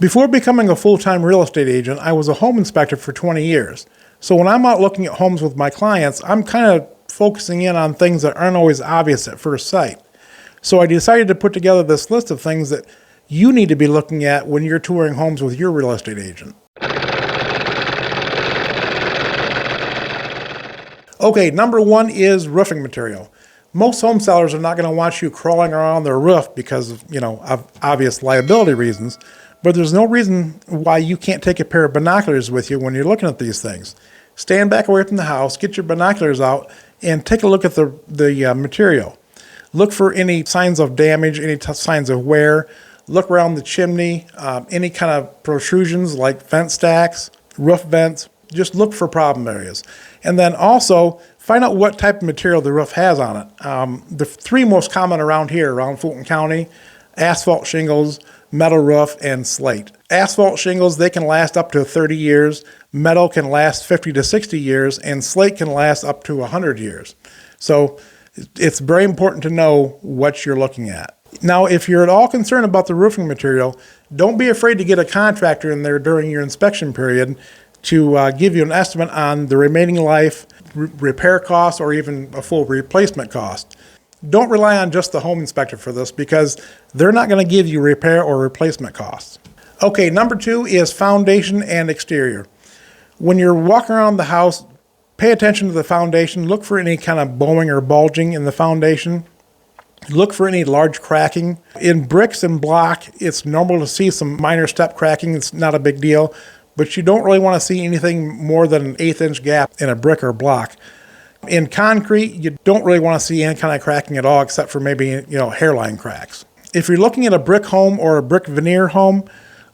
Before becoming a full-time real estate agent, I was a home inspector for 20 years. So when I'm out looking at homes with my clients, I'm kind of focusing in on things that aren't always obvious at first sight. So I decided to put together this list of things that you need to be looking at when you're touring homes with your real estate agent. Okay, number one is roofing material. Most home sellers are not going to want you crawling around their roof because of obvious liability reasons, but there's no reason why you can't take a pair of binoculars with you when you're looking at these things. Stand back away from the house, get your binoculars out, and take a look at the material. Look for any signs of damage, any signs of wear. Look around the chimney, any kind of protrusions like vent stacks, roof vents. Just look for problem areas. And then also find out what type of material the roof has on it. The three most common around here, around Fulton County: asphalt shingles, metal roof, and slate. Asphalt shingles, they can last up to 30 years. Metal can last 50 to 60 years, and slate can last up to 100 years. So it's very important to know what you're looking at. Now, if you're at all concerned about the roofing material, don't be afraid to get a contractor in there during your inspection period to give you an estimate on the remaining life, repair costs, or even a full replacement cost. Don't rely on just the home inspector for this because they're not going to give you repair or replacement costs. Okay, number two is foundation and exterior. When you're walking around the house, pay attention to the foundation. Look for any kind of bowing or bulging in the foundation. Look for any large cracking. In bricks and block, it's normal to see some minor step cracking. It's not a big deal, but you don't really want to see anything more than an 1/8 inch gap in a brick or block. In concrete, you don't really want to see any kind of cracking at all except for maybe, hairline cracks. If you're looking at a brick home or a brick veneer home,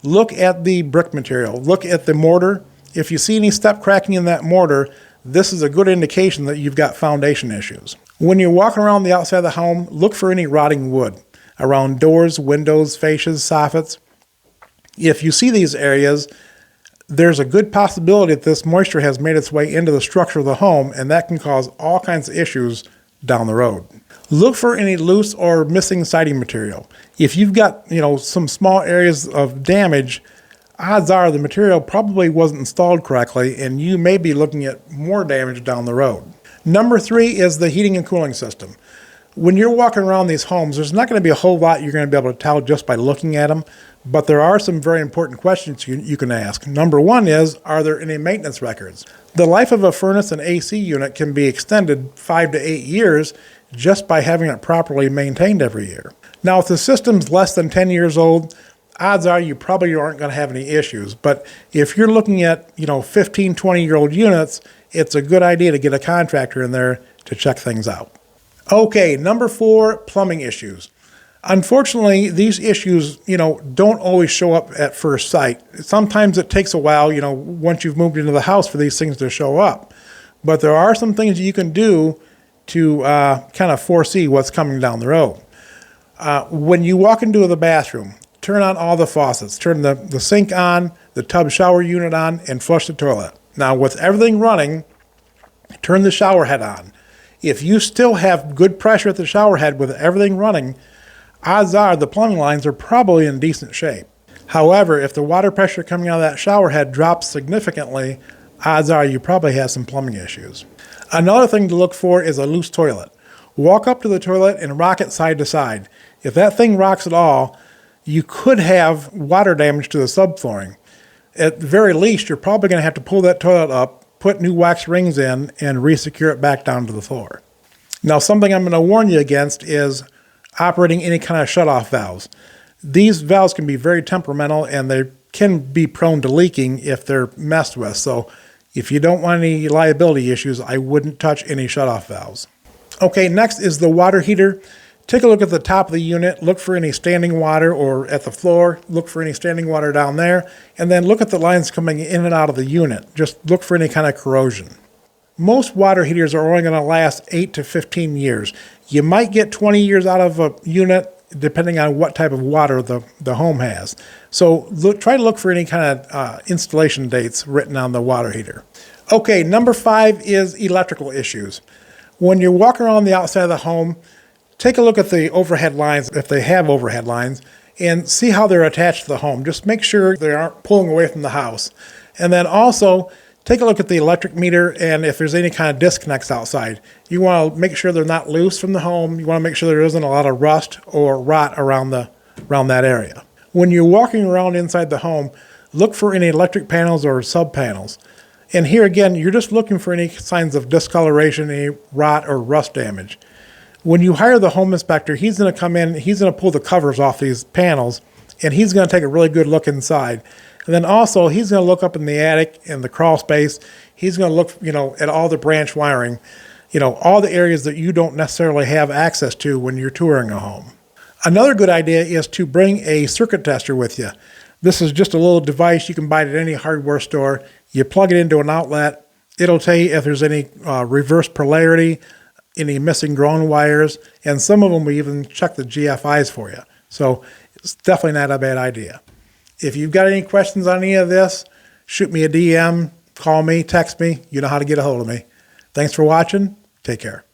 look at the brick material. Look at the mortar. If you see any step cracking in that mortar, this is a good indication that you've got foundation issues. When you're walking around the outside of the home, look for any rotting wood around doors, windows, fascias, soffits. If you see these areas, there's a good possibility that this moisture has made its way into the structure of the home, and that can cause all kinds of issues down the road. Look for any loose or missing siding material. If you've got, some small areas of damage, odds are the material probably wasn't installed correctly, and you may be looking at more damage down the road. Number three is the heating and cooling system. When you're walking around these homes, there's not going to be a whole lot you're going to be able to tell just by looking at them, but there are some very important questions you can ask. Number one is, are there any maintenance records? The life of a furnace and AC unit can be extended 5 to 8 years just by having it properly maintained every year. Now, if the system's less than 10 years old, odds are you probably aren't going to have any issues. But if you're looking at, 15, 20-year-old units, it's a good idea to get a contractor in there to check things out. Okay, number four, plumbing issues. Unfortunately, these issues, don't always show up at first sight. Sometimes it takes a while, once you've moved into the house for these things to show up. But there are some things you can do to kind of foresee what's coming down the road. When you walk into the bathroom, turn on all the faucets. Turn the sink on, the tub shower unit on, and flush the toilet. Now, with everything running, turn the shower head on. If you still have good pressure at the shower head with everything running, odds are the plumbing lines are probably in decent shape. However, if the water pressure coming out of that shower head drops significantly, odds are you probably have some plumbing issues. Another thing to look for is a loose toilet. Walk up to the toilet and rock it side to side. If that thing rocks at all, you could have water damage to the subflooring. At the very least, you're probably going to have to pull that toilet up, put new wax rings in, and re-secure it back down to the floor. Now, something I'm going to warn you against is operating any kind of shutoff valves. These valves can be very temperamental, and they can be prone to leaking if they're messed with. So if you don't want any liability issues, I wouldn't touch any shutoff valves. Okay, next is the water heater. Take a look at the top of the unit, look for any standing water, or at the floor, look for any standing water down there, and then look at the lines coming in and out of the unit. Just look for any kind of corrosion. Most water heaters are only going to last 8 to 15 years. You might get 20 years out of a unit depending on what type of water the home has. So try to look for any kind of installation dates written on the water heater. Okay, number 5 is electrical issues. When you're walking around the outside of the home, take a look at the overhead lines, if they have overhead lines, and see how they're attached to the home. Just make sure they aren't pulling away from the house. And then also take a look at the electric meter, and if there's any kind of disconnects outside. You want to make sure they're not loose from the home. You want to make sure there isn't a lot of rust or rot around that area. When you're walking around inside the home, look for any electric panels or sub panels. And here again, you're just looking for any signs of discoloration, any rot or rust damage. When you hire the home inspector, he's going to come in, he's going to pull the covers off these panels, and he's going to take a really good look inside. And then also, he's going to look up in the attic and the crawl space. He's going to look, at all the branch wiring, all the areas that you don't necessarily have access to when you're touring a home. Another good idea is to bring a circuit tester with you. This is just a little device you can buy at any hardware store. You plug it into an outlet. It'll tell you if there's any reverse polarity, any missing ground wires, and some of them will even check the GFIs for you. So it's definitely not a bad idea. If you've got any questions on any of this, shoot me a DM, call me, text me. You know how to get a hold of me. Thanks for watching. Take care.